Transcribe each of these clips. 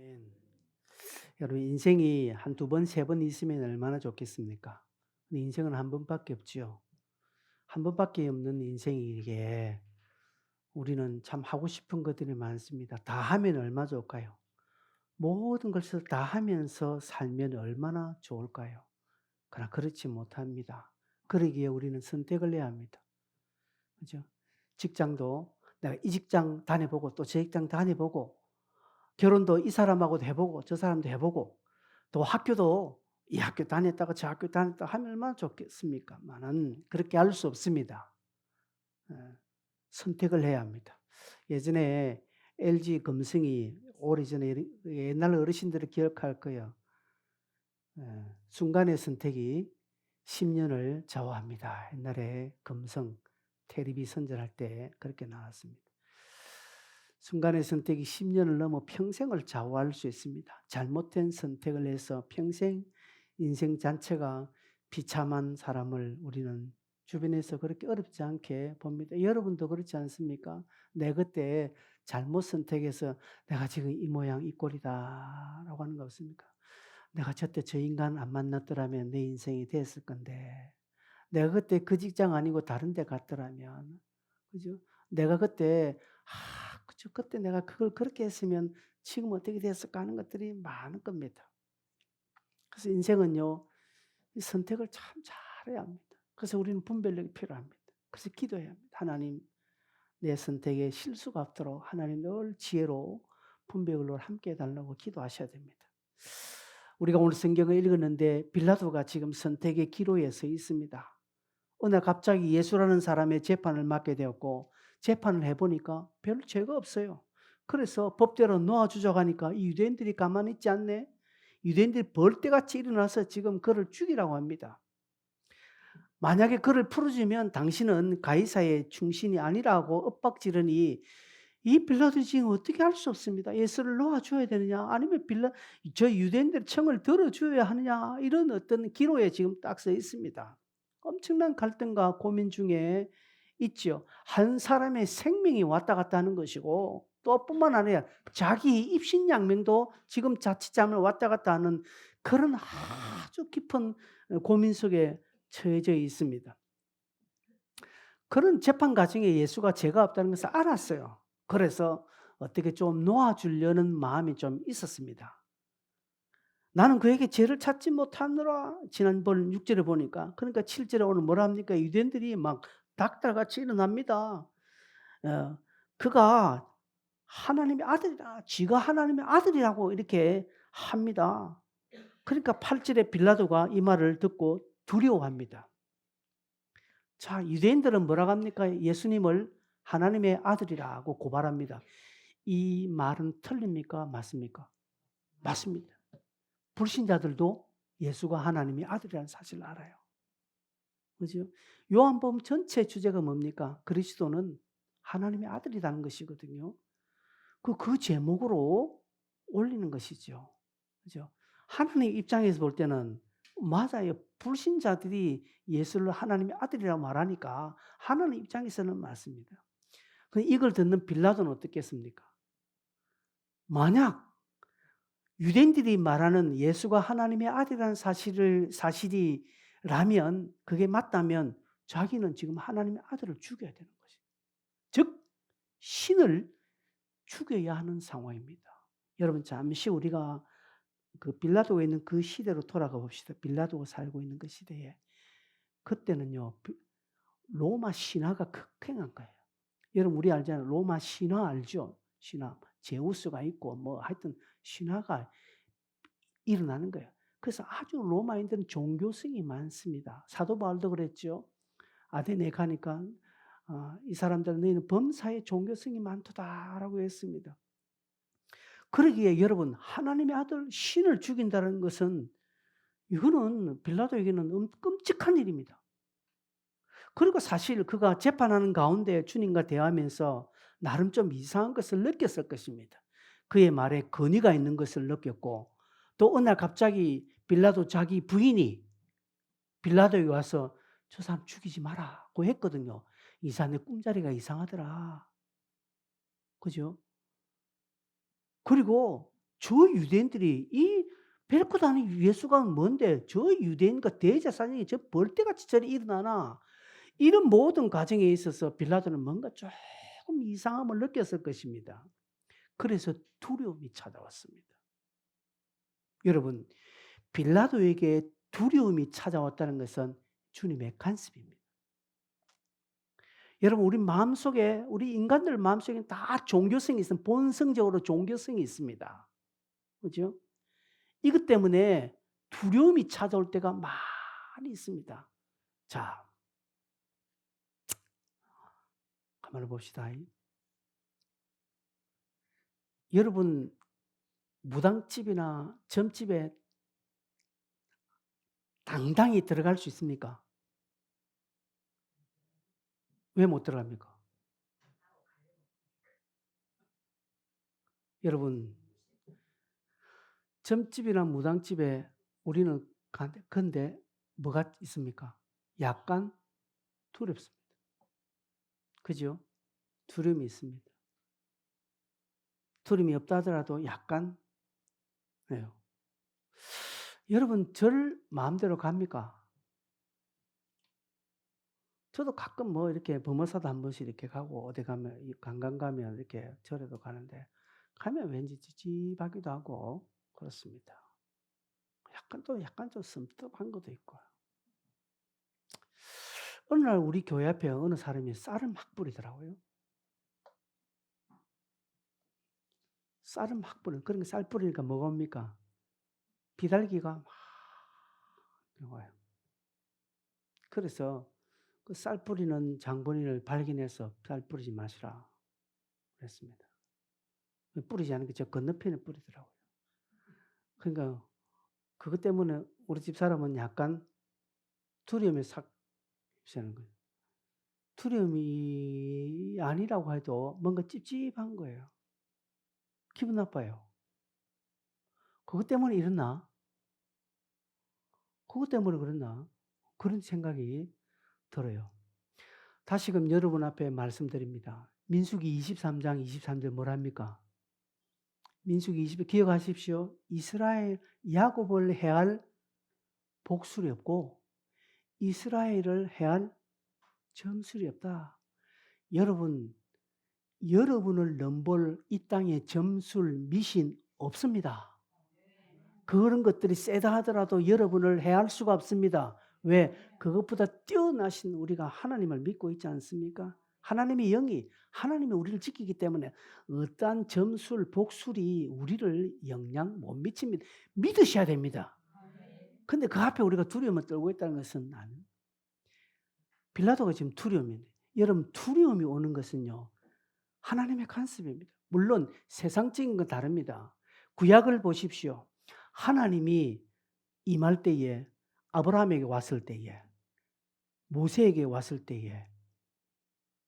아멘. 여러분 인생이 한두 번, 세 번 있으면 얼마나 좋겠습니까? 근데 인생은 한 번밖에 없지요. 한 번밖에 없는 인생이기에 우리는 참 하고 싶은 것들이 많습니다. 다 하면 얼마나 좋을까요? 모든 것을 다 하면서 살면 얼마나 좋을까요? 그러나 그렇지 못합니다. 그러기에 우리는 선택을 해야 합니다. 그죠? 직장도 내가 이 직장 다녀보고 또 저 직장 다녀보고 결혼도 이 사람하고도 해보고 저 사람도 해보고 또 학교도 이 학교 다녔다가 저 학교 다녔다가 하면 얼마나 좋겠습니까마는 그렇게 할 수 없습니다. 예. 선택을 해야 합니다. 예전에 LG 금성이 오래전에 옛날 어르신들을 기억할 거예요. 순간의 선택이 10년을 좌우합니다. 옛날에 금성 테레비 선전할 때 그렇게 나왔습니다. 순간의 선택이 10년을 넘어 평생을 좌우할 수 있습니다. 잘못된 선택을 해서 평생 인생 자체가 비참한 사람을 우리는 주변에서 그렇게 어렵지 않게 봅니다. 여러분도 그렇지 않습니까? 내 그때 잘못 선택해서 내가 지금 이 모양 이 꼴이다라고 하는 거 없습니까? 내가 저때 저 인간 안 만났더라면 내 인생이 됐을 건데, 내가 그때 그 직장 아니고 다른 데 갔더라면, 그죠? 내가 그때, 그죠? 그때 내가 그걸 그렇게 했으면 지금 어떻게 됐을까 하는 것들이 많을 겁니다. 그래서 인생은요, 이 선택을 참 잘해야 합니다. 그래서 우리는 분별력이 필요합니다. 그래서 기도해야 합니다. 하나님, 내 선택에 실수가 없도록 하나님 늘 지혜로 분별력을 함께 해달라고 기도하셔야 됩니다. 우리가 오늘 성경을 읽었는데 빌라도가 지금 선택의 기로에 서 있습니다. 어느 날 갑자기 예수라는 사람의 재판을 맡게 되었고 재판을 해보니까 별 죄가 없어요. 그래서 법대로 놓아주자고 하니까 이 유대인들이 가만히 있지 않네. 유대인들이 벌떼같이 일어나서 지금 그를 죽이라고 합니다. 만약에 그를 풀어주면 당신은 가이사의 충신이 아니라고 엇박지르니 이 빌라도 지금 어떻게 할 수 없습니다. 예수를 놓아줘야 되느냐 아니면 저 유대인들 청을 들어줘야 하느냐 이런 어떤 기로에 지금 딱 서 있습니다. 엄청난 갈등과 고민 중에 있죠. 한 사람의 생명이 왔다 갔다 하는 것이고 또 뿐만 아니라 자기 입신양명도 지금 자칫하면 왔다 갔다 하는 그런 아주 깊은 고민 속에 처해져 있습니다. 그런 재판 과정에 예수가 죄가 없다는 것을 알았어요. 그래서 어떻게 좀 놓아주려는 마음이 좀 있었습니다. 나는 그에게 죄를 찾지 못하노라. 지난번 6절에 보니까. 그러니까 7절에 오늘 뭐라 합니까? 유대인들이 막 닭달같이 일어납니다. 그가 하나님의 아들이다. 쥐가 하나님의 아들이라고 이렇게 합니다. 그러니까 8절에 빌라도가 이 말을 듣고 두려워합니다. 자, 유대인들은 뭐라고 합니까? 예수님을 하나님의 아들이라고 고발합니다. 이 말은 틀립니까? 맞습니까? 맞습니다. 불신자들도 예수가 하나님의 아들이라는 사실을 알아요. 그죠? 요한복음 전체 주제가 뭡니까? 그리스도는 하나님의 아들이라는 것이거든요. 그 제목으로 올리는 것이죠. 그죠? 하나님 입장에서 볼 때는 맞아요. 불신자들이 예수를 하나님의 아들이라고 말하니까 하나님 입장에서는 맞습니다. 이걸 듣는 빌라도는 어떻겠습니까? 만약 유대인들이 말하는 예수가 하나님의 아들이라는 사실이라면 그게 맞다면 자기는 지금 하나님의 아들을 죽여야 되는 것이죠. 즉 신을 죽여야 하는 상황입니다. 여러분 잠시 우리가 그 빌라도가 있는 그 시대로 돌아가 봅시다. 빌라도가 살고 있는 그 시대에 그때는요 로마 신화가 극행한 거예요. 여러분 우리 알잖아요. 로마 신화 알죠? 신화 제우스가 있고 뭐 하여튼 신화가 일어나는 거예요. 그래서 아주 로마인들은 종교성이 많습니다. 사도 바울도 그랬죠. 아테네에 가니까 이 사람들은 너희는 범사에 종교성이 많도다라고 했습니다. 그러기에 여러분 하나님의 아들 신을 죽인다는 것은 이거는 빌라도에게는 끔찍한 일입니다. 그리고 사실 그가 재판하는 가운데 주님과 대하면서 나름 좀 이상한 것을 느꼈을 것입니다. 그의 말에 권위가 있는 것을 느꼈고 또 어느 날 갑자기 빌라도 자기 부인이 빌라도에 와서 저 사람 죽이지 마라고 했거든요. 이 사람의 꿈자리가 이상하더라. 그죠? 그리고 저 유대인들이 이 벨고 다니는 예수가 뭔데 저 유대인과 대제사장이 저 벌떼같이 저리 일어나나. 이런 모든 과정에 있어서 빌라도는 뭔가 조금 이상함을 느꼈을 것입니다. 그래서 두려움이 찾아왔습니다. 여러분, 빌라도에게 두려움이 찾아왔다는 것은 주님의 간섭입니다. 여러분, 우리 마음속에, 우리 인간들 마음속에 다 종교성이 있습니다. 본성적으로 종교성이 있습니다. 그죠? 이것 때문에 두려움이 찾아올 때가 많이 있습니다. 자, 가만히 봅시다. 여러분, 무당집이나 점집에 당당히 들어갈 수 있습니까? 왜 못 들어갑니까? 여러분, 점집이나 무당집에 우리는 근데 뭐가 있습니까? 약간 두렵습니다. 그죠? 두려움이 있습니다. 두려움이 없다 하더라도 약간 해요. 여러분, 절 마음대로 갑니까? 저도 가끔 뭐 이렇게 범어사도 한 번씩 이렇게 가고 어디 가면 관광 가면 이렇게 절에도 가는데 가면 왠지 찝찝하기도 하고 그렇습니다. 약간 좀 섬뜩한 것도 있고. 어느 날 우리 교회 앞에 어느 사람이 쌀을 막 뿌리더라고요. 쌀을 막 뿌려. 그러니까 쌀 뿌리니까 뭐가 옵니까? 비둘기가 막 와요. 그래서 그 쌀 뿌리는 장본인을 발견해서 쌀 뿌리지 마시라 그랬습니다. 뿌리지 않은 게 저 건너편에 뿌리더라고요. 그러니까 그것 때문에 우리 집 사람은 약간 두려움에 싹 시작하는 거예요. 두려움이 아니라고 해도 뭔가 찝찝한 거예요. 기분 나빠요. 그것 때문에 이랬나? 그것 때문에 그랬나? 그런 생각이 들어요. 다시금 여러분 앞에 말씀드립니다. 민수기 23장 23절 뭐랍니까? 민수기 20절 기억하십시오. 이스라엘 야곱을 해할 복술이 없고 이스라엘을 해할 점술이 없다. 여러분, 여러분을 넘볼 이 땅에 점술, 미신 없습니다. 그런 것들이 세다 하더라도 여러분을 해할 수가 없습니다. 왜? 그것보다 뛰어나신 우리가 하나님을 믿고 있지 않습니까? 하나님의 영이 하나님이 우리를 지키기 때문에 어떠한 점술, 복술이 우리를 영향 못 미칩니다. 믿으셔야 됩니다. 근데 그 앞에 우리가 두려움을 떨고 있다는 것은 아니에요. 빌라도가 지금 두려움인데 여러분 두려움이 오는 것은요. 하나님의 간섭입니다. 물론 세상적인 건 다릅니다. 구약을 보십시오. 하나님이 임할 때에 아브라함에게 왔을 때에 모세에게 왔을 때에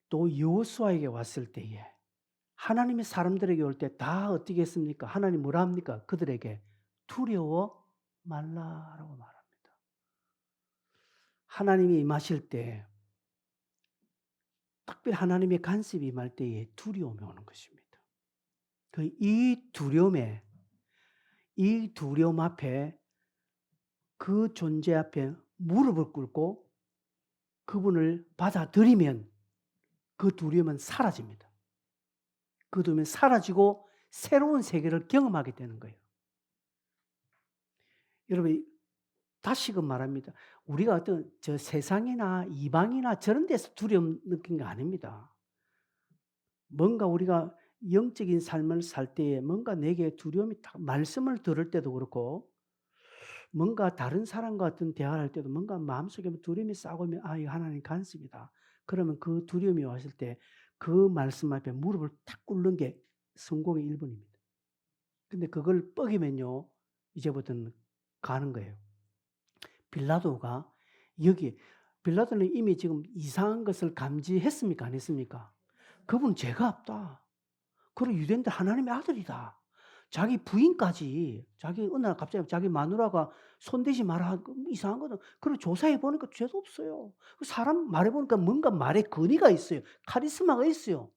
또 여호수아에게 왔을 때에 하나님의 사람들에게 올 때 다 어떻게 했습니까? 하나님 뭐라 합니까? 그들에게 두려워 말라라고 말합니다. 하나님이 임하실 때 특별히 하나님의 간섭이 임할 때에 두려움이 오는 것입니다. 이 두려움 앞에 그 존재 앞에 무릎을 꿇고 그분을 받아들이면 그 두려움은 사라집니다. 그 두려움은 사라지고 새로운 세계를 경험하게 되는 거예요. 여러분 다시금 말합니다. 우리가 어떤 저 세상이나 이방이나 저런 데서 두려움 느낀 게 아닙니다. 뭔가 우리가 영적인 삶을 살 때에 뭔가 내게 두려움이 딱 말씀을 들을 때도 그렇고 뭔가 다른 사람과 어떤 대화를 할 때도 뭔가 마음속에 두려움이 쌓고 오면 아 이거 하나님 간섭이다. 그러면 그 두려움이 왔을 때 그 말씀 앞에 무릎을 탁 꿇는 게 성공의 1번입니다. 근데 그걸 뻐기면요. 이제부터는 가는 거예요. 빌라도가 여기 빌라도는 이미 지금 이상한 것을 감지했습니까? 안 했습니까? 그분은 죄가 없다. 그리고 유대인들 하나님의 아들이다. 자기 부인까지 자기 어느 날 갑자기 자기 마누라가 손대지 마라 이상한 거는 그리고 조사해 보니까 죄도 없어요. 사람 말해 보니까 뭔가 말에 근위가 있어요. 카리스마가 있어요.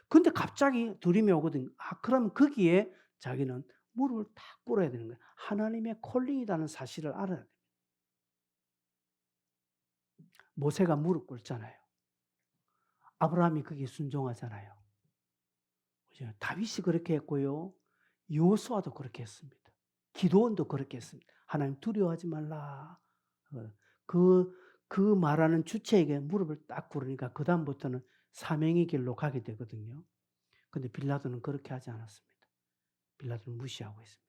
근데 갑자기 두려움이 오거든요. 아 그럼 거기에 자기는 무릎을 딱 꿇어야 되는 거예요. 하나님의 콜링이라는 사실을 알아야 돼요. 모세가 무릎 꿇잖아요. 아브라함이 그게 순종하잖아요. 다윗이 그렇게 했고요. 여호수아도 그렇게 했습니다. 기도원도 그렇게 했습니다. 하나님 두려워하지 말라. 그, 그 말하는 주체에게 무릎을 딱 꿇으니까 그다음부터는 사명의 길로 가게 되거든요. 근데 빌라도는 그렇게 하지 않았습니다. 빌라도는 무시하고 있습니다.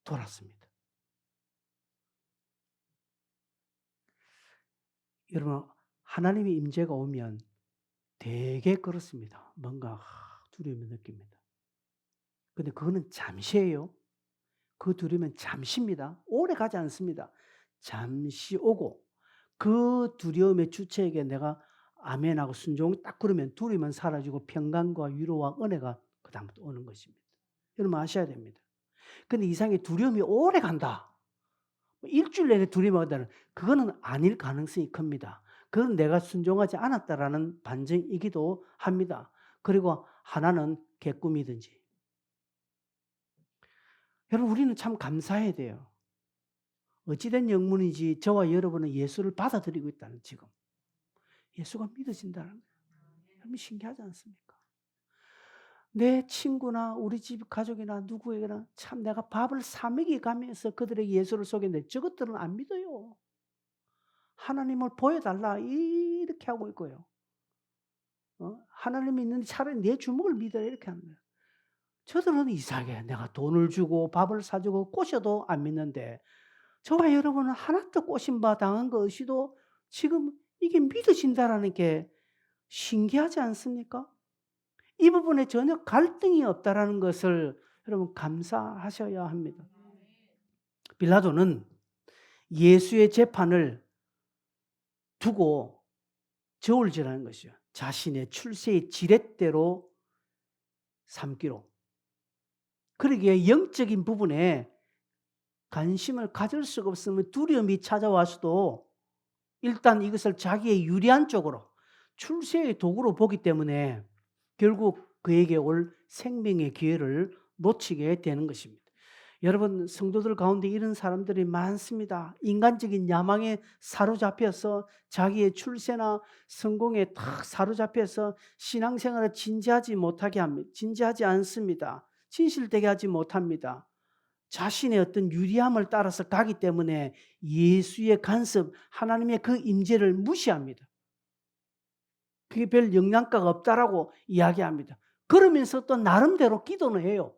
돌았습니다. 여러분, 하나님의 임재가 오면 되게 그렇습니다. 뭔가 두려움을 느낍니다. 근데 그거는 잠시예요. 그 두려움은 잠시입니다. 오래 가지 않습니다. 잠시 오고 그 두려움의 주체에게 내가 아멘하고 순종을 딱 그러면 두려움은 사라지고 평강과 위로와 은혜가 그다음부터 오는 것입니다. 여러분 아셔야 됩니다. 근데 이상하게 두려움이 오래 간다. 일주일 내내 두려움이 간다는 그거는 아닐 가능성이 큽니다. 그건 내가 순종하지 않았다라는 반증이기도 합니다. 그리고 하나는 개꿈이든지. 여러분 우리는 참 감사해야 돼요. 어찌된 영문인지 저와 여러분은 예수를 받아들이고 있다는 지금. 예수가 믿어진다는 거예요. 여러분 신기하지 않습니까? 내 친구나 우리 집 가족이나 누구에게나 참 내가 밥을 사 먹이 가면서 그들에게 예수를 소개했는데 저것들은 안 믿어요. 하나님을 보여달라 이렇게 하고 있고요. 하나님이 있는데 차라리 내 주먹을 믿어라 이렇게 하는 거예요. 저들은 이상하게 내가 돈을 주고 밥을 사주고 꼬셔도 안 믿는데 저와 여러분은 하나도 꼬심바 당한 것이도 지금 이게 믿어진다라는 게 신기하지 않습니까? 이 부분에 전혀 갈등이 없다라는 것을 여러분 감사하셔야 합니다. 빌라도는 예수의 재판을 두고 저울질하는 것이요. 자신의 출세의 지렛대로 삼기로. 그러기에 영적인 부분에 관심을 가질 수가 없으면 두려움이 찾아와서도 일단 이것을 자기의 유리한 쪽으로 출세의 도구로 보기 때문에 결국 그에게 올 생명의 기회를 놓치게 되는 것입니다. 여러분 성도들 가운데 이런 사람들이 많습니다. 인간적인 야망에 사로잡혀서 자기의 출세나 성공에 탁 사로잡혀서 신앙생활을 진지하지 못하게 합니다. 진지하지 않습니다. 진실되게 하지 못합니다. 자신의 어떤 유리함을 따라서 가기 때문에 예수의 간섭, 하나님의 그 임재를 무시합니다. 그게 별 영향가가 없다라고 이야기합니다. 그러면서 또 나름대로 기도는 해요.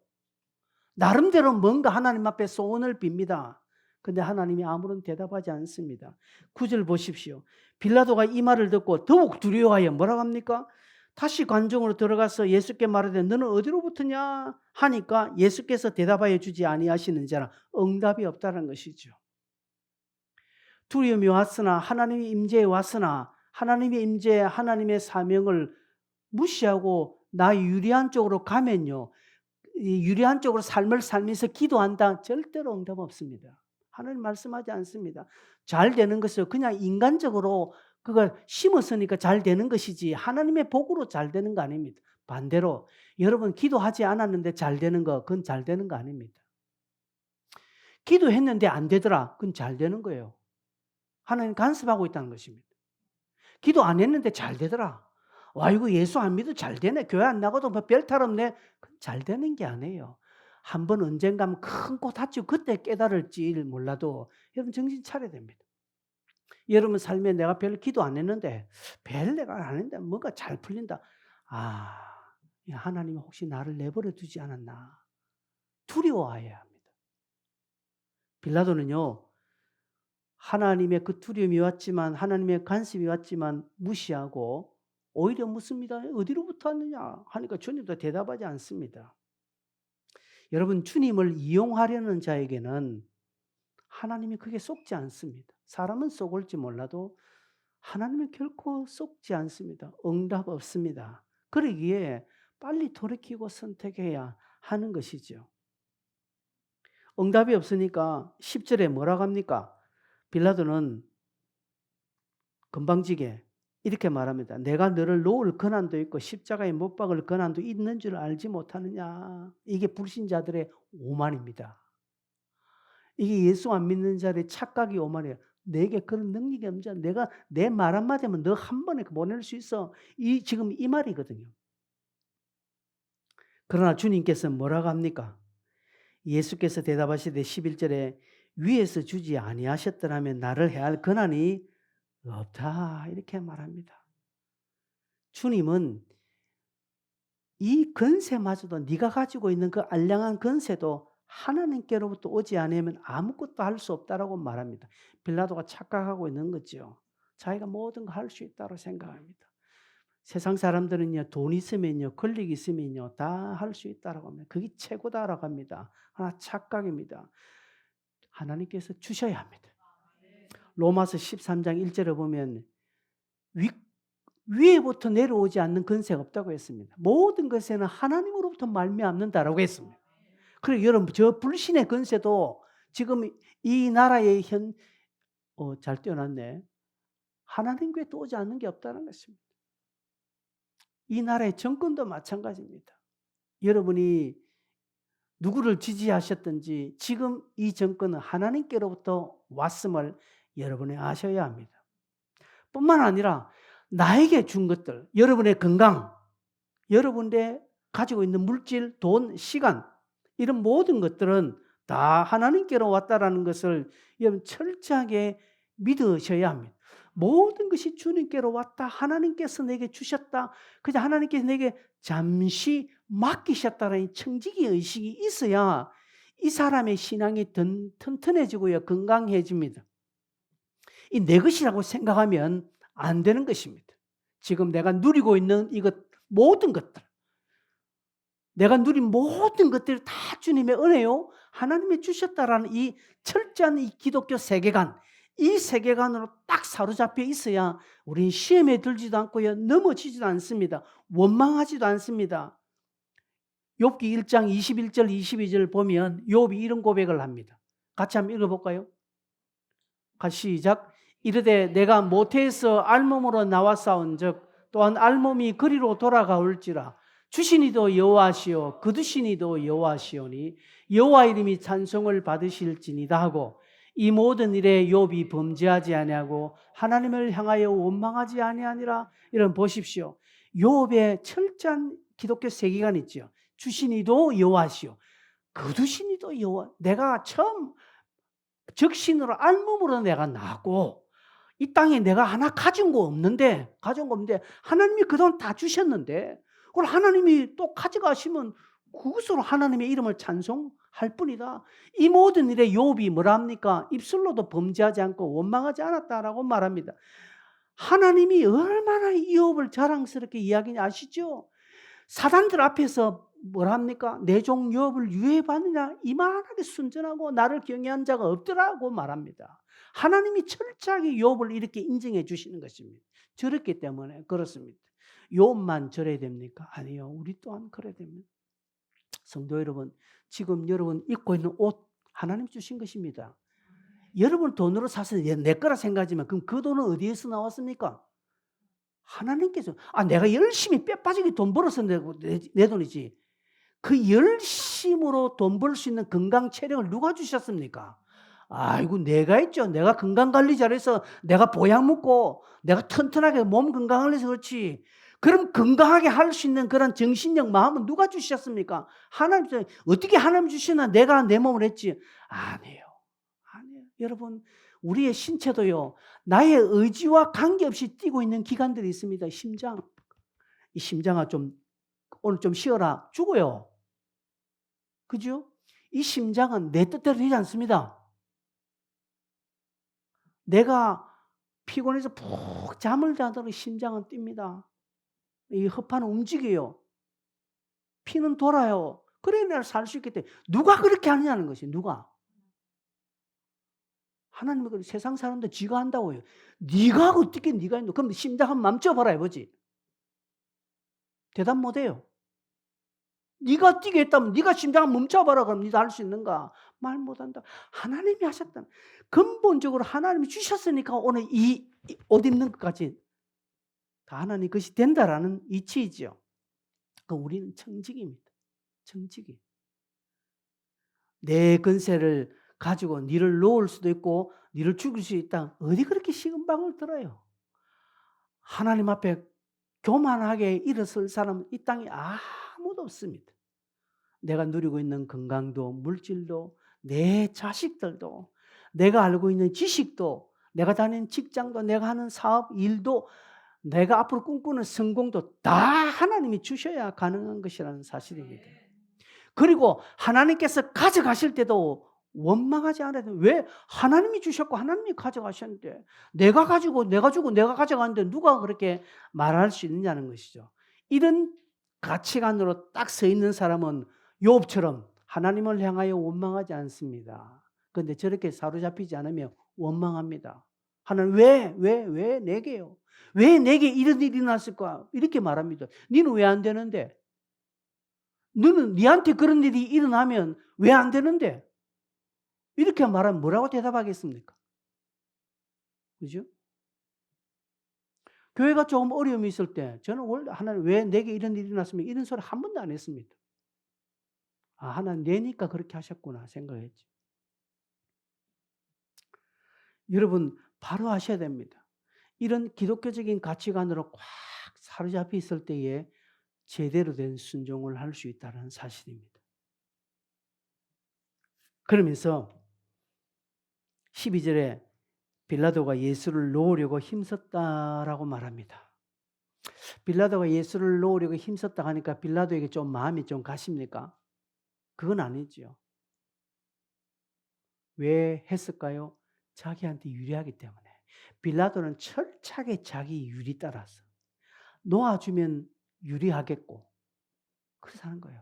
나름대로 뭔가 하나님 앞에 소원을 빕니다. 근데 하나님이 아무런 대답하지 않습니다. 9절 보십시오. 빌라도가 이 말을 듣고 더욱 두려워하여 뭐라고 합니까? 다시 관중으로 들어가서 예수께 말하되 너는 어디로부터냐 하니까 예수께서 대답하여 주지 아니하시는 자라 응답이 없다는 것이죠. 두려움이 왔으나 하나님의 임재에 왔으나 하나님의 임재에 하나님의 사명을 무시하고 나 유리한 쪽으로 가면요. 유리한 쪽으로 삶을 살면서 기도한다. 절대로 응답 없습니다. 하나님 말씀하지 않습니다. 잘 되는 것을 그냥 인간적으로 그걸 심었으니까 잘 되는 것이지 하나님의 복으로 잘 되는 거 아닙니다. 반대로 여러분 기도하지 않았는데 잘 되는 거 그건 잘 되는 거 아닙니다. 기도했는데 안 되더라. 그건 잘 되는 거예요. 하나님 간섭하고 있다는 것입니다. 기도 안 했는데 잘 되더라. 와 이거 예수 안 믿어도 잘 되네. 교회 안 나가도 뭐 별 탈 없네. 잘 되는 게 아니에요. 한 번 언젠가면 큰 꽃 다치고 그때 깨달을지 몰라도 여러분 정신 차려야 됩니다. 여러분 삶에 내가 별 기도 안 했는데 별 내가 안 했는데 뭔가 잘 풀린다. 아 하나님 혹시 나를 내버려 두지 않았나. 두려워해야 합니다. 빌라도는요. 하나님의 그 두려움이 왔지만 하나님의 간섭이 왔지만 무시하고 오히려 묻습니다. 어디로부터 왔느냐 하니까 주님도 대답하지 않습니다. 여러분 주님을 이용하려는 자에게는 하나님이 그게 속지 않습니다. 사람은 속을지 몰라도 하나님은 결코 속지 않습니다. 응답 없습니다. 그러기에 빨리 돌이키고 선택해야 하는 것이죠. 응답이 없으니까 10절에 뭐라고 합니까? 빌라도는 건방지게 이렇게 말합니다. 내가 너를 놓을 권한도 있고 십자가에 못 박을 권한도 있는 줄 알지 못하느냐. 이게 불신자들의 오만입니다. 이게 예수 안 믿는 자들의 착각이 오만이에요. 내게 그런 능력이 없잖아. 내가 내 말 한마디면 너 한 번에 보낼 수 있어. 지금 이 말이거든요. 그러나 주님께서 뭐라고 합니까? 예수께서 대답하시되 11절에 위에서 주지 아니하셨더라면 나를 해할 권한이 없다. 이렇게 말합니다. 주님은 이 권세마저도 네가 가지고 있는 그 알량한 권세도 하나님께로부터 오지 않으면 아무것도 할 수 없다라고 말합니다. 빌라도가 착각하고 있는 거죠. 자기가 모든 거 할 수 있다고 생각합니다. 세상 사람들은요, 돈 있으면요, 권력 있으면요, 다 할 수 있다라고 합니다. 그게 최고다라고 합니다. 하나 착각입니다. 하나님께서 주셔야 합니다. 로마서 13장 1절에 보면 위에부터 내려오지 않는 권세가 없다고 했습니다. 모든 것에는 하나님으로부터 말미암는다라고 했습니다. 그리고 여러분 저 불신의 권세도 지금 이 나라의 잘 떼어놨네. 하나님 궤에 또 오지 않는 게 없다는 것입니다. 이 나라의 정권도 마찬가지입니다. 여러분이 누구를 지지하셨든지 지금 이 정권은 하나님께로부터 왔음을 여러분이 아셔야 합니다. 뿐만 아니라 나에게 준 것들, 여러분의 건강, 여러분의 가지고 있는 물질, 돈, 시간 이런 모든 것들은 다 하나님께로 왔다라는 것을 여러분 철저하게 믿으셔야 합니다. 모든 것이 주님께로 왔다. 하나님께서 내게 주셨다. 그저 하나님께서 내게 잠시 맡기셨다는 청지기 의식이 있어야 이 사람의 신앙이 튼튼해지고요. 건강해집니다. 이 내 것이라고 생각하면 안 되는 것입니다. 지금 내가 누리고 있는 이것 모든 것들, 내가 누린 모든 것들이 다 주님의 은혜요. 하나님이 주셨다라는 이 철저한 이 기독교 세계관, 이 세계관으로 딱 사로잡혀 있어야 우리는 시험에 들지도 않고요. 넘어지지도 않습니다. 원망하지도 않습니다. 욥기 1장 21절 22절 보면 욥이 이런 고백을 합니다. 같이 한번 읽어볼까요? 같이 시작. 이르되 내가 모태에서 알몸으로 나와 싸운즉 또한 알몸이 그리로 돌아가올지라 주시니도 여호와시오 거두시니도 여호와시오니 여호와 이름이 찬송을 받으실지니다 하고 이 모든 일에 욥이 범죄하지 아니하고 하나님을 향하여 원망하지 아니하니라. 이런 보십시오. 욥의 철저한 기독교 세계관이 있죠. 주시니도 여호와시오 거두시니도 여호와. 내가 처음 적신으로 알몸으로 내가 나고 이 땅에 내가 하나 가진 거 없는데 하나님이 그동안 다 주셨는데 그걸 하나님이 또 가져가시면 그것으로 하나님의 이름을 찬송할 뿐이다. 이 모든 일에 욥이 뭐라 합니까? 입술로도 범죄하지 않고 원망하지 않았다라고 말합니다. 하나님이 얼마나 욥을 자랑스럽게 이야기냐 아시죠? 사단들 앞에서 뭐라 합니까? 내 종 욥을 유해받느냐? 이만하게 순전하고 나를 경외한 자가 없더라고 말합니다. 하나님이 철저하게 욥을 이렇게 인정해 주시는 것입니다. 저랬기 때문에 그렇습니다. 욥만 저래야 됩니까? 아니요. 우리 또한 그래야 됩니다. 성도 여러분, 지금 여러분 입고 있는 옷 하나님 주신 것입니다. 여러분 돈으로 사서 내 거라 생각하지만 그럼 그 돈은 어디에서 나왔습니까? 하나님께서 내가 열심히 뼈 빠지게 돈 벌어서 내 돈이지. 그 열심으로 돈 벌 수 있는 건강 체력을 누가 주셨습니까? 아이고 내가 있죠. 내가 건강관리 잘해서 내가 보약 먹고 내가 튼튼하게 몸 건강을 해서 그렇지. 그럼 건강하게 할 수 있는 그런 정신력 마음은 누가 주셨습니까? 하나님. 어떻게 하나님 주시나 내가 내 몸을 했지. 아니에요. 여러분 우리의 신체도요. 나의 의지와 관계없이 뛰고 있는 기관들이 있습니다. 심장. 이 심장아 오늘 좀 쉬어라. 죽어요. 그죠? 이 심장은 내 뜻대로 되지 않습니다. 내가 피곤해서 푹 잠을 자도록 심장은 뜁니다. 이 허파는 움직여요. 피는 돌아요. 그래 내가 살 수 있기 때문에 누가 그렇게 하느냐는 것이 누가? 하나님은 세상 사람들 지가 한다고요. 네가 어떻게 네가 했노? 그럼 심장 한번 맘쪄봐라 해보지. 대답 못해요. 네가 뛰게 했다면 네가 심장을 멈춰봐라 그럼 네가 할 수 있는가? 말 못한다. 하나님이 하셨다. 근본적으로 하나님이 주셨으니까 오늘 이 옷 입는 것까지 다 하나님 것이 된다라는 이치이죠. 우리는 청직입니다. 청직이. 내 권세를 가지고 니를 놓을 수도 있고 니를 죽일 수 있다. 어디 그렇게 시금방을 들어요. 하나님 앞에 교만하게 일어설 사람은 이 땅에 아무도 없습니다. 내가 누리고 있는 건강도 물질도 내 자식들도 내가 알고 있는 지식도 내가 다니는 직장도 내가 하는 사업 일도 내가 앞으로 꿈꾸는 성공도 다 하나님이 주셔야 가능한 것이라는 사실입니다. 그리고 하나님께서 가져가실 때도 원망하지 않아야 돼요. 왜? 하나님이 주셨고 하나님이 가져가셨는데 내가 가지고 내가 주고 내가 가져가는데 누가 그렇게 말할 수 있느냐는 것이죠. 이런 가치관으로 딱 서 있는 사람은 욥처럼 하나님을 향하여 원망하지 않습니다. 그런데 저렇게 사로잡히지 않으면 원망합니다. 하나님 왜 내게요? 왜 내게 이런 일이 났을까? 이렇게 말합니다. 니는 왜 안 되는데? 너는 니한테 그런 일이 일어나면 왜 안 되는데? 이렇게 말하면 뭐라고 대답하겠습니까? 그죠? 교회가 조금 어려움이 있을 때 저는 원래 하나님 왜 내게 이런 일이 났으면 이런 소리 한 번도 안 했습니다. 아, 하나님 내니까 그렇게 하셨구나 생각했죠. 여러분 바로 아셔야 됩니다. 이런 기독교적인 가치관으로 꽉 사로잡혀 있을 때에 제대로 된 순종을 할 수 있다는 사실입니다. 그러면서 12절에 빌라도가 예수를 놓으려고 힘썼다라고 말합니다. 빌라도가 예수를 놓으려고 힘썼다 하니까 빌라도에게 좀 마음이 좀 가십니까? 그건 아니죠. 왜 했을까요? 자기한테 유리하기 때문에. 빌라도는 철저하게 자기 유리 따라서 놓아주면 유리하겠고 그래서 하는 거예요.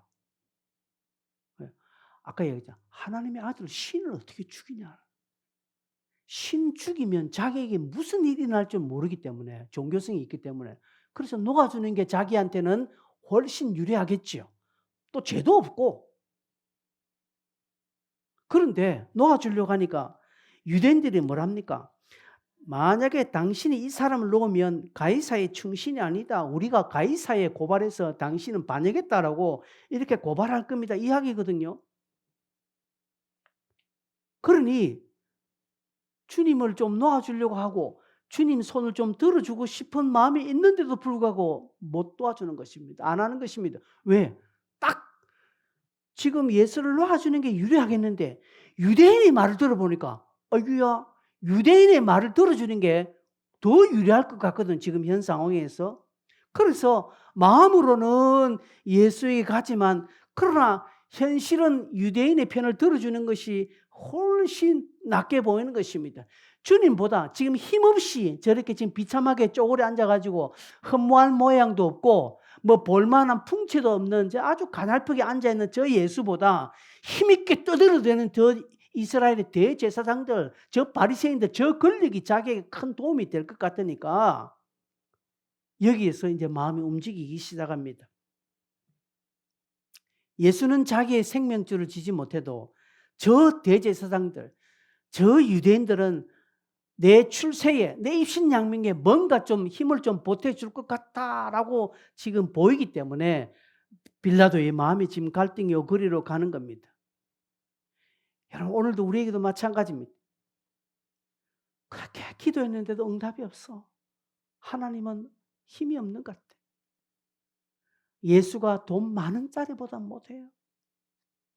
아까 얘기했잖아. 하나님의 아들 신을 어떻게 죽이냐. 신 죽이면 자기에게 무슨 일이 날 줄 모르기 때문에 종교성이 있기 때문에 그래서 녹아주는 게 자기한테는 훨씬 유리하겠지요. 또 죄도 없고. 그런데 놓아주려고 하니까 유대인들이 뭐랍니까? 만약에 당신이 이 사람을 놓으면 가이사의 충신이 아니다. 우리가 가이사에 고발해서 당신은 반역했다라고 이렇게 고발할 겁니다. 이야기거든요. 그러니 주님을 좀 놓아주려고 하고 주님 손을 좀 들어주고 싶은 마음이 있는데도 불구하고 못 도와주는 것입니다. 안 하는 것입니다. 왜? 딱 지금 예수를 놓아주는 게 유리하겠는데 유대인의 말을 들어보니까 어이구야 유대인의 말을 들어주는 게 더 유리할 것 같거든 지금 현 상황에서. 그래서 마음으로는 예수에게 가지만 그러나 현실은 유대인의 편을 들어주는 것이 훨씬 낫게 보이는 것입니다. 주님보다 지금 힘없이 저렇게 지금 비참하게 쪼그려 앉아가지고 허무한 모양도 없고 뭐 볼만한 풍채도 없는 아주 가냘프게 앉아있는 저 예수보다 힘있게 떠들어대는 저 이스라엘의 대제사장들, 저 바리새인들, 저 권력이 자기에게 큰 도움이 될 것 같으니까 여기에서 이제 마음이 움직이기 시작합니다. 예수는 자기의 생명줄을 지지 못해도 저 대제사장들, 저 유대인들은 내 출세에, 내 입신양명에 뭔가 좀 힘을 좀 보태줄 것 같다라고 지금 보이기 때문에 빌라도의 마음이 지금 갈등의 거리로 가는 겁니다. 여러분 오늘도 우리에게도 마찬가지입니다. 그렇게 기도했는데도 응답이 없어. 하나님은 힘이 없는 것 같아. 예수가 돈 많은 자리보다 못해요.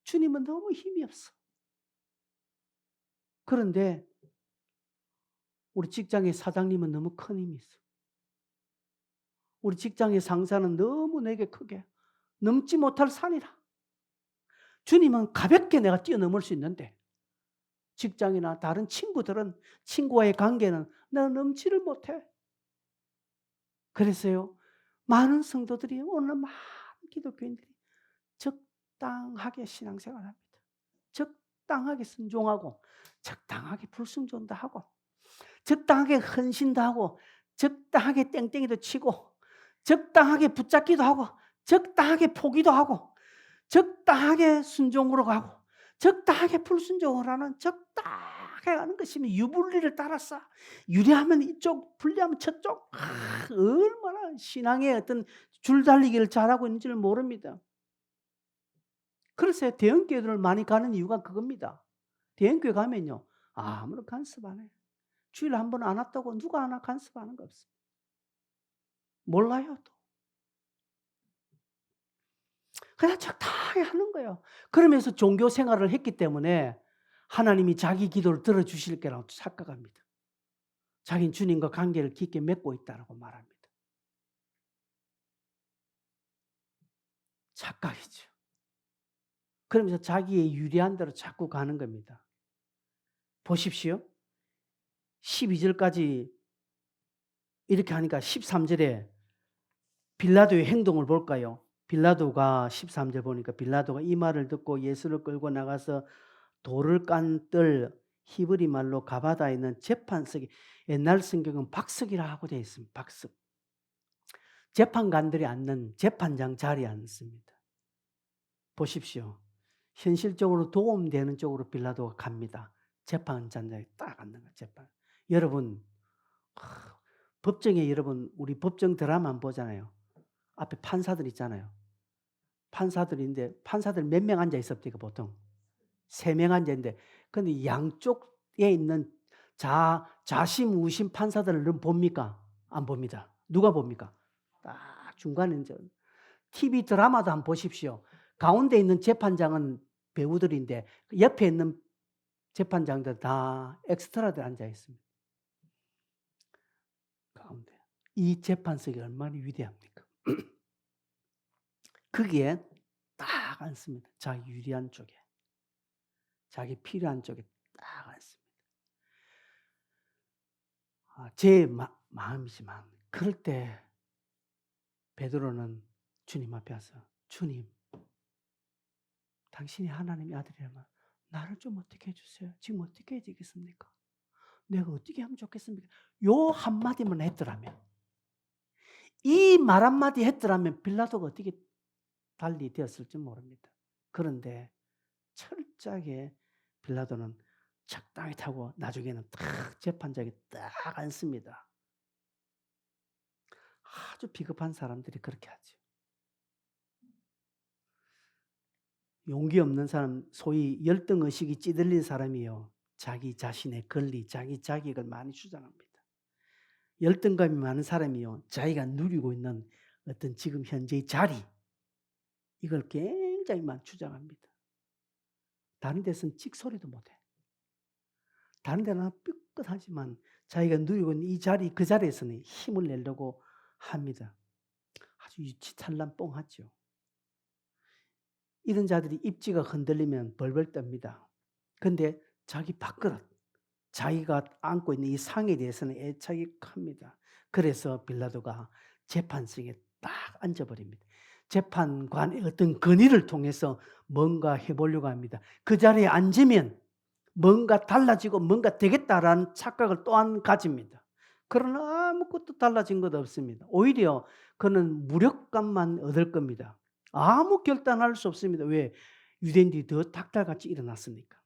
주님은 너무 힘이 없어. 그런데 우리 직장의 사장님은 너무 큰 힘이 있어. 우리 직장의 상사는 너무 내게 크게 넘지 못할 산이라. 주님은 가볍게 내가 뛰어넘을 수 있는데 직장이나 다른 친구들은 친구와의 관계는 내가 넘지를 못해. 그래서요. 많은 성도들이 오늘 많은 기독교인들이 적당하게 신앙생활합니다. 적당하게 순종하고 적당하게 불순종도 하고 적당하게 헌신도 하고 적당하게 땡땡이도 치고 적당하게 붙잡기도 하고 적당하게 포기도 하고 적당하게 순종으로 가고 적당하게 불순종을 하는 적당한 가는 것이면 유불리를 따라서 유리하면 이쪽, 불리하면 저쪽. 얼마나 신앙의 어떤 줄달리기를 잘하고 있는지를 모릅니다. 그래서 대형교회들을 많이 가는 이유가 그겁니다. 대형교회 가면요, 아무런 간섭 안 해요. 주일에 한 번 안 왔다고 누가 하나 간섭하는 거 없어요. 몰라요, 또. 그냥 적당히 하는 거예요. 그러면서 종교 생활을 했기 때문에 하나님이 자기 기도를 들어주실 거라고 착각합니다. 자기는 주님과 관계를 깊게 맺고 있다고 말합니다. 착각이죠. 그러면서 자기의 유리한 대로 자꾸 가는 겁니다. 보십시오. 12절까지 이렇게 하니까 13절에 빌라도의 행동을 볼까요? 빌라도가 13절 보니까 빌라도가 이 말을 듣고 예수를 끌고 나가서 돌을 깐 뜰 히브리 말로 가바다에 있는 재판석에, 옛날 성경은 박석이라 하고 되어 있습니다. 박석. 재판관들이 앉는 재판장 자리에 앉습니다. 보십시오. 현실적으로 도움되는 쪽으로 빌라도가 갑니다. 재판장자에 딱 앉는 거예요. 재판. 여러분, 법정에 여러분 우리 법정 드라마 보잖아요. 앞에 판사들 있잖아요. 판사들인데 판사들 몇 명 앉아 있습니까 보통? 3명 앉아 있는데, 근데 양쪽에 있는 자심 우심 판사들을 봅니까? 안 봅니다. 누가 봅니까? 딱 중간에 이제 TV 드라마도 한번 보십시오. 가운데 있는 재판장은 배우들인데 옆에 있는 재판장들 다 엑스트라들 앉아 있습니다. 가운데. 이 재판석이 얼마나 위대합니까? 거기에 딱 앉습니다. 자기 유리한 쪽에. 자기 필요한 쪽에 딱 앉습니다. 제 마음이지만 그럴 때 베드로는 주님 앞에 와서 주님, 당신이 하나님의 아들이라면 나를 좀 어떻게 해주세요. 지금 어떻게 해야 되겠습니까? 내가 어떻게 하면 좋겠습니까? 요 한마디만 했더라면, 이 말 한마디 했더라면 빌라도가 어떻게 달리 되었을지 모릅니다. 그런데 철저하게 빌라도는 적당히 타고 나중에는 딱 재판장에 딱 앉습니다. 아주 비겁한 사람들이 그렇게 하죠. 용기 없는 사람, 소위 열등의식이 찌들린 사람이요, 자기 자신의 권리, 자기 자격을 많이 주장합니다. 열등감이 많은 사람이요, 자기가 누리고 있는 어떤 지금 현재의 자리, 이걸 굉장히 많이 주장합니다. 다른 데서는 찍소리도 못해. 다른 데는 삐끗하지만 자기가 누리고 있는 이 자리, 그 자리에서는 힘을 내려고 합니다. 아주 유치찬란 뻥하죠. 이런 자들이 입지가 흔들리면 벌벌 떱니다. 그런데 자기 밥그릇, 자기가 안고 있는 이 상에 대해서는 애착이 큽니다. 그래서 빌라도가 재판석에 딱 앉아버립니다. 재판관의 어떤 건의를 통해서 뭔가 해보려고 합니다. 그 자리에 앉으면 뭔가 달라지고 뭔가 되겠다라는 착각을 또한 가집니다. 그러나 아무것도 달라진 것 없습니다. 오히려 그는 무력감만 얻을 겁니다. 아무 결단할 수 없습니다. 왜? 유대인들이 더 닭달같이 일어났으니까.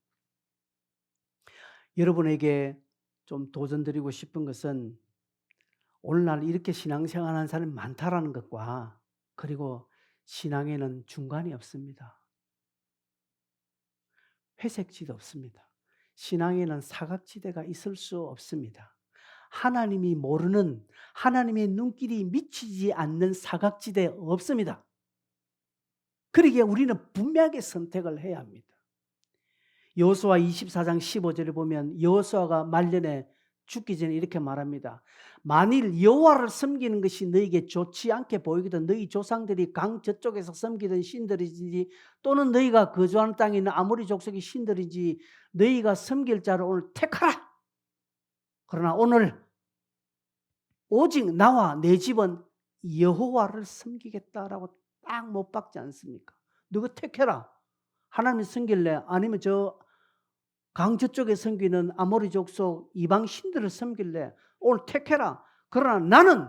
여러분에게 좀 도전드리고 싶은 것은 오늘날 이렇게 신앙생활하는 사람이 많다라는 것과, 그리고 신앙에는 중간이 없습니다. 회색지대 없습니다. 신앙에는 사각지대가 있을 수 없습니다. 하나님이 모르는, 하나님의 눈길이 미치지 않는 사각지대 없습니다. 그러기에 우리는 분명하게 선택을 해야 합니다. 여호수아 24장 15절에 보면 여호수아가 말년에 죽기 전에 이렇게 말합니다. 만일 여호와를 섬기는 것이 너에게 좋지 않게 보이거든 너희 조상들이 강 저쪽에서 섬기던 신들이지 또는 너희가 거주하는 땅에 있는 아모리 족속의 신들이지 너희가 섬길 자를 오늘 택하라. 그러나 오늘 오직 나와 내 집은 여호와를 섬기겠다라고 딱 못 박지 않습니까? 누구 택해라. 하나님 섬길래? 아니면 저 강 저쪽에 섬기는 아모리 족속 이방 신들을 섬길래? 오늘 택해라. 그러나 나는,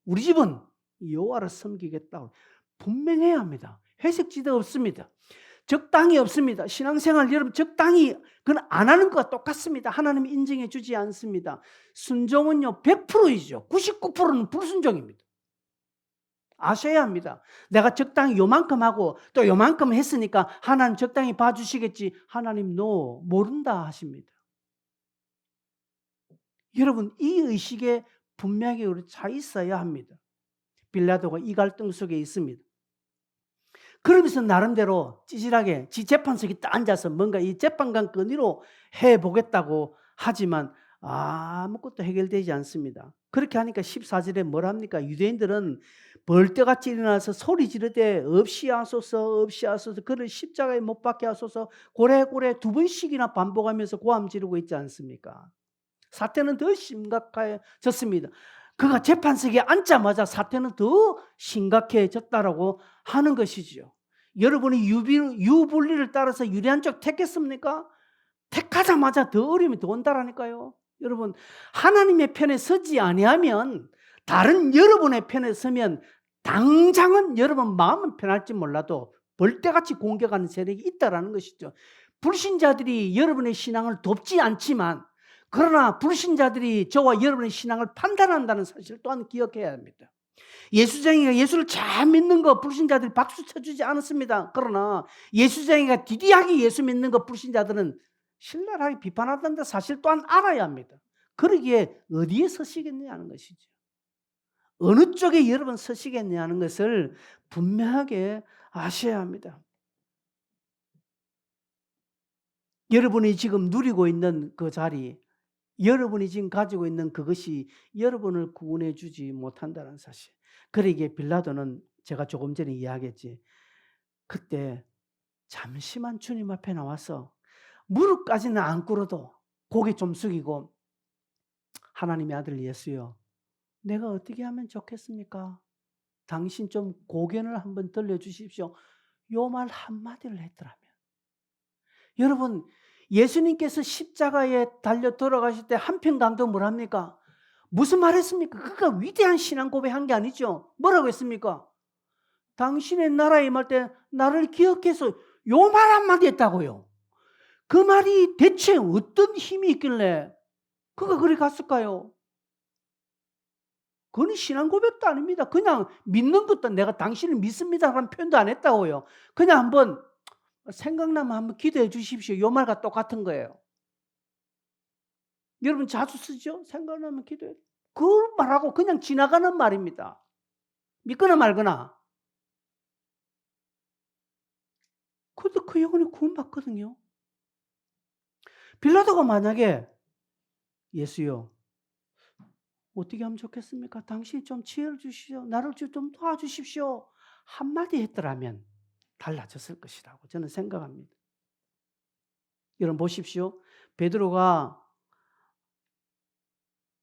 우리 집은 여호와를 섬기겠다고 분명해야 합니다. 회색지대 없습니다. 적당히 없습니다. 신앙생활 여러분 적당히 그건 안 하는 것과 똑같습니다. 하나님이 인정해 주지 않습니다. 순종은요 100%이죠. 99%는 불순종입니다. 아셔야 합니다. 내가 적당히 요만큼 하고 또 요만큼 했으니까 하나님 적당히 봐주시겠지. 하나님 모른다 하십니다. 여러분 이 의식에 분명히 우리 차 있어야 합니다. 빌라도가 이 갈등 속에 있습니다. 그러면서 나름대로 찌질하게 지 재판석에 딱 앉아서 뭔가 이 재판관 건의로 해보겠다고 하지만 아무것도 해결되지 않습니다. 그렇게 하니까 14절에 뭘 합니까? 유대인들은 벌떼같이 일어나서 소리 지르되 없이 하소서 없이 하소서 그를 십자가에 못 박게 하소서 고래고래 2번씩이나 반복하면서 고함 지르고 있지 않습니까? 사태는 더 심각해졌습니다. 그가 재판석에 앉자마자 사태는 더 심각해졌다라고 하는 것이죠. 여러분이 유불리를 따라서 유리한 쪽 택했습니까? 택하자마자 더 어려움이 더 온다라니까요. 여러분 하나님의 편에 서지 아니하면 다른 여러분의 편에 서면 당장은 여러분 마음은 편할지 몰라도 벌떼같이 공격하는 세력이 있다라는 것이죠. 불신자들이 여러분의 신앙을 돕지 않지만 그러나 불신자들이 저와 여러분의 신앙을 판단한다는 사실 또한 기억해야 합니다. 예수쟁이가 예수를 잘 믿는 거 불신자들이 박수 쳐주지 않았습니다. 그러나 예수쟁이가 디디하게 예수 믿는 거 불신자들은 신랄하게 비판한다는 사실 또한 알아야 합니다. 그러기에 어디에 서시겠느냐는 것이죠. 어느 쪽에 여러분 서시겠냐는 것을 분명하게 아셔야 합니다. 여러분이 지금 누리고 있는 그 자리, 여러분이 지금 가지고 있는 그것이 여러분을 구원해 주지 못한다는 사실. 그러기에 빌라도는 제가 조금 전에 이야기했지. 그때 잠시만 주님 앞에 나와서 무릎까지는 안 꿇어도 고개 좀 숙이고 하나님의 아들 예수여 내가 어떻게 하면 좋겠습니까? 당신 좀 고견을 한번 들려주십시오. 요 말 한마디를 했더라면. 여러분 예수님께서 십자가에 달려 돌아가실 때 한편강도 뭘 합니까? 무슨 말 했습니까? 그가 위대한 신앙 고백한 게 아니죠. 뭐라고 했습니까? 당신의 나라에 임할 때 나를 기억해서 요 말 한마디 했다고요. 그 말이 대체 어떤 힘이 있길래 그가 그리 갔을까요? 그건 신앙 고백도 아닙니다. 그냥 믿는 것도 내가 당신을 믿습니다라는 표현도 안 했다고요. 그냥 한번 생각나면 한번 기도해 주십시오. 요 말과 똑같은 거예요. 여러분 자주 쓰죠? 생각나면 기도해. 그 말하고 그냥 지나가는 말입니다. 믿거나 말거나. 근데 그 영혼이 구원받거든요. 빌라도가 만약에 예수요. 어떻게 하면 좋겠습니까? 당신이 좀 지혜를 주시오. 나를 좀 도와주십시오. 한마디 했더라면 달라졌을 것이라고 저는 생각합니다. 여러분 보십시오. 베드로가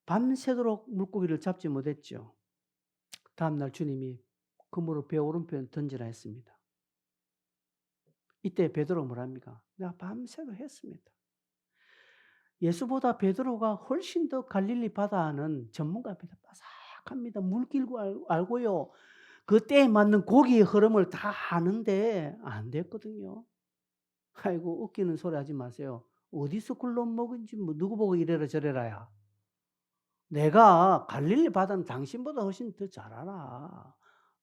밤새도록 물고기를 잡지 못했죠. 다음날 주님이 그물을 배 오른편 던지라 했습니다. 이때 베드로가 뭐랍니까? 내가 밤새도록 했습니다. 예수보다 베드로가 훨씬 더 갈릴리 바다는 전문가입니다. 빠삭합니다. 물길고 알고요. 그 때에 맞는 고기의 흐름을 다 아는데 안 됐거든요. 아이고 웃기는 소리 하지 마세요. 어디서 굴러 먹은지 뭐 누구 보고 이래라 저래라야. 내가 갈릴리 바다는 당신보다 훨씬 더 잘 알아.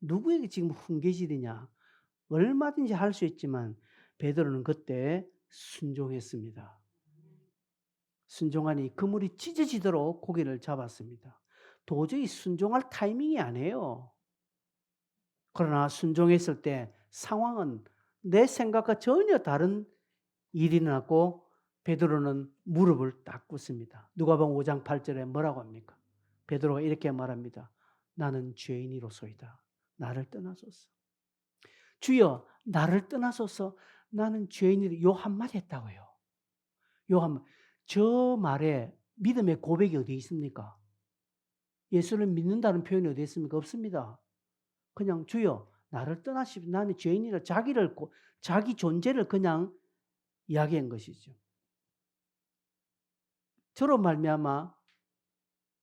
누구에게 지금 훈계질이냐. 얼마든지 할 수 있지만 베드로는 그때 순종했습니다. 순종하니 그물이 찢어지도록 고기를 잡았습니다. 도저히 순종할 타이밍이 아니에요. 그러나 순종했을 때 상황은 내 생각과 전혀 다른 일이 났고 베드로는 무릎을 딱 꿇습니다. 누가복음 5장 8절에 뭐라고 합니까? 베드로가 이렇게 말합니다. 나는 죄인이로소이다. 나를 떠나소서. 주여 나를 떠나소서. 나는 죄인이로 요 한마디 했다고요. 요 한마디. 저 말에 믿음의 고백이 어디 있습니까? 예수를 믿는다는 표현이 어디 있습니까? 없습니다. 그냥 주여 나를 떠나십시오. 나는 죄인이라 자기 존재를 그냥 이야기한 것이죠. 저로 말미암아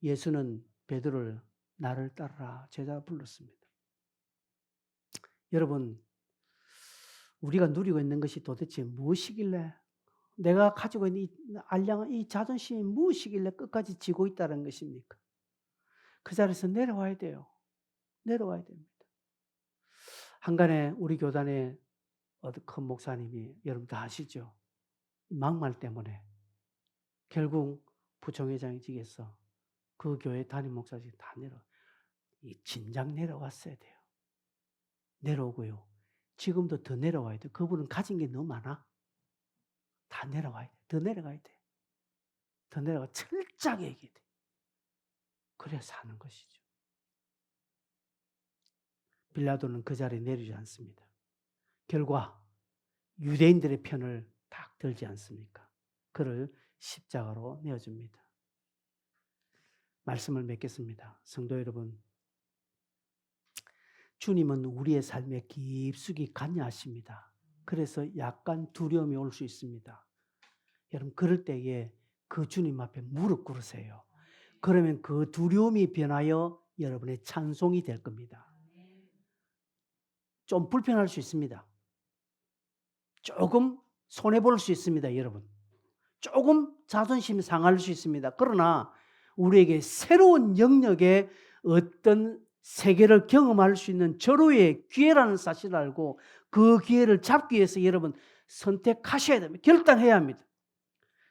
예수는 베드로를 나를 따르라 제자 불렀습니다. 여러분 우리가 누리고 있는 것이 도대체 무엇이길래, 내가 가지고 있는 이 알량한 이 자존심이 무엇이길래 끝까지 지고 있다는 것입니까? 그 자리에서 내려와야 돼요. 내려와야 됩니다. 한간에 우리 교단에 큰 목사님이, 여러분 다 아시죠? 막말 때문에 결국 부총회장직에서 그 교회 담임 목사직 다 진작 내려왔어야 돼요. 내려오고요. 지금도 더 내려와야 돼. 그분은 가진 게 너무 많아. 다 내려와야 돼. 더 내려가야 돼. 더 내려가 철저하게 얘기해야 돼. 그래야 사는 것이죠. 빌라도는 그 자리에 내리지 않습니다. 결과 유대인들의 편을 딱 들지 않습니까? 그를 십자가로 내어줍니다. 말씀을 맺겠습니다. 성도 여러분, 주님은 우리의 삶에 깊숙이 관여하십니다. 그래서 약간 두려움이 올 수 있습니다. 여러분, 그럴 때에 그 주님 앞에 무릎 꿇으세요. 그러면 그 두려움이 변하여 여러분의 찬송이 될 겁니다. 좀 불편할 수 있습니다. 조금 손해볼 수 있습니다, 여러분. 조금 자존심이 상할 수 있습니다. 그러나 우리에게 새로운 영역의 어떤 세계를 경험할 수 있는 절호의 기회라는 사실을 알고 그 기회를 잡기 위해서 여러분 선택하셔야 됩니다. 결단해야 합니다.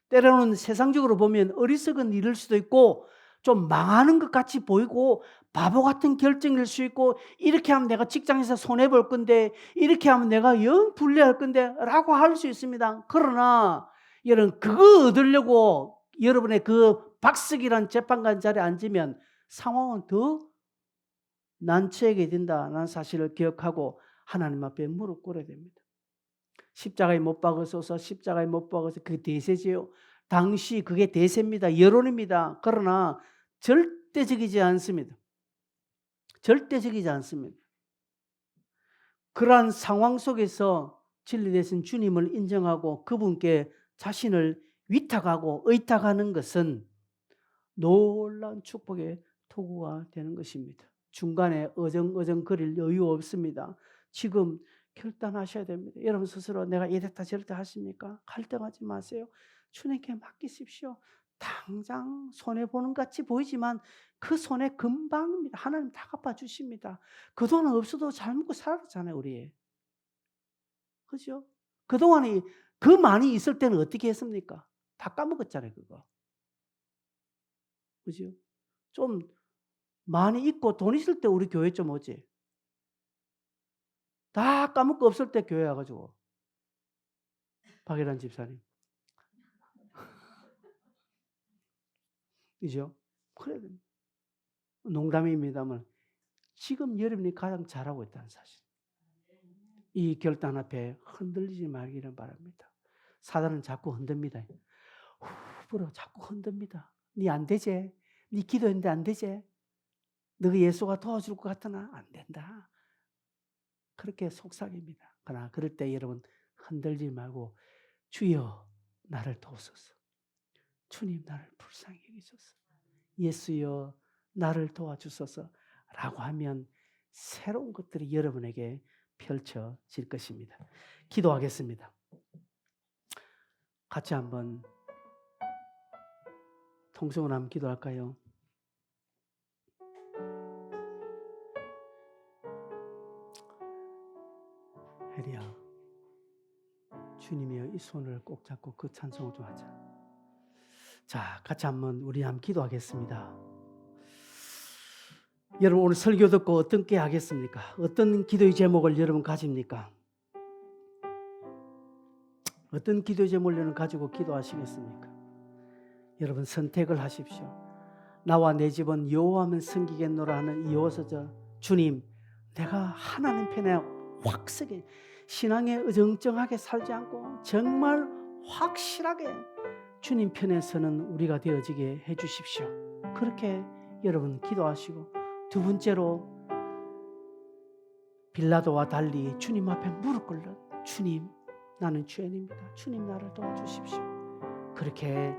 때로는 세상적으로 보면 어리석은 일일 수도 있고 좀 망하는 것 같이 보이고 바보 같은 결정일 수 있고, 이렇게 하면 내가 직장에서 손해볼 건데, 이렇게 하면 내가 영 불리할 건데 라고 할 수 있습니다. 그러나 여러분, 그거 얻으려고 여러분의 그 박석이란 재판관 자리에 앉으면 상황은 더 난처하게 된다는 사실을 기억하고 하나님 앞에 무릎 꿇어야 됩니다. 십자가에 못 박으소서, 십자가에 못 박으소서. 그게 대세지요. 당시 그게 대세입니다. 여론입니다. 그러나 절대적이지 않습니다. 절대적이지 않습니다. 그러한 상황 속에서 진리 되신 주님을 인정하고 그분께 자신을 위탁하고 의탁하는 것은 놀라운 축복의 도구가 되는 것입니다. 중간에 어정거릴 여유 없습니다. 지금 결단하셔야 됩니다. 여러분 스스로 내가 이랬다 저랬다 하십니까? 갈등하지 마세요. 주님께 맡기십시오. 당장 손해보는 것 같이 보이지만 그 손해 금방입니다. 하나님 다 갚아주십니다. 그동안 없어도 잘 먹고 살았잖아요, 우리. 그죠? 그동안에 그 많이 있을 때는 어떻게 했습니까? 다 까먹었잖아요, 그거. 그죠? 좀 많이 있고 돈 있을 때 우리 교회 좀 오지. 다 까먹고 없을 때 교회 와가지고. 박예란 집사님. 그죠? 그래. 농담입니다만 지금 여러분이 가장 잘하고 있다는 사실. 이 결단 앞에 흔들리지 말기를 바랍니다. 사단은 자꾸 흔듭니다. 후불어 자꾸 흔듭니다. 니 안 되지? 니 기도했는데 안 되지? 너가 예수가 도와줄 것 같으나 안 된다. 그렇게 속삭입니다. 그러나 그럴 때 여러분 흔들지 말고 주여 나를 도우소서. 주님 나를 불쌍히 여기소서. 예수여 나를 도와주소서 라고 하면 새로운 것들이 여러분에게 펼쳐질 것입니다. 기도하겠습니다. 같이 한번 통성으로 한번 기도할까요? 혜리야, 주님이여 이 손을 꼭 잡고 그 찬송을 좀 하자. 자, 같이 한번 우리 한번 기도하겠습니다. 여러분 오늘 설교 듣고 어떻게 하겠습니까? 어떤 기도의 제목을 여러분 가집니까? 어떤 기도의 제목을 여러분 가지고 기도하시겠습니까? 여러분 선택을 하십시오. 나와 내 집은 여호와만 섬기겠노라 하는 이호서저 주님, 내가 하나님 편에 확 서게 신앙에 어정쩡하게 살지 않고 정말 확실하게 주님 편에 서는 우리가 되어지게 해주십시오. 그렇게 여러분 기도하시고, 두 번째로 빌라도와 달리 주님 앞에 무릎 꿇는 주님, 나는 죄인입니다. 주님 나를 도와주십시오. 그렇게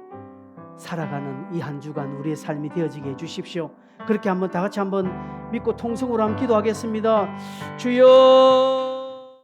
살아가는 이 한 주간 우리의 삶이 되어지게 해주십시오. 그렇게 한번 다 같이 한번 믿고 통성으로 한번 기도하겠습니다. 주여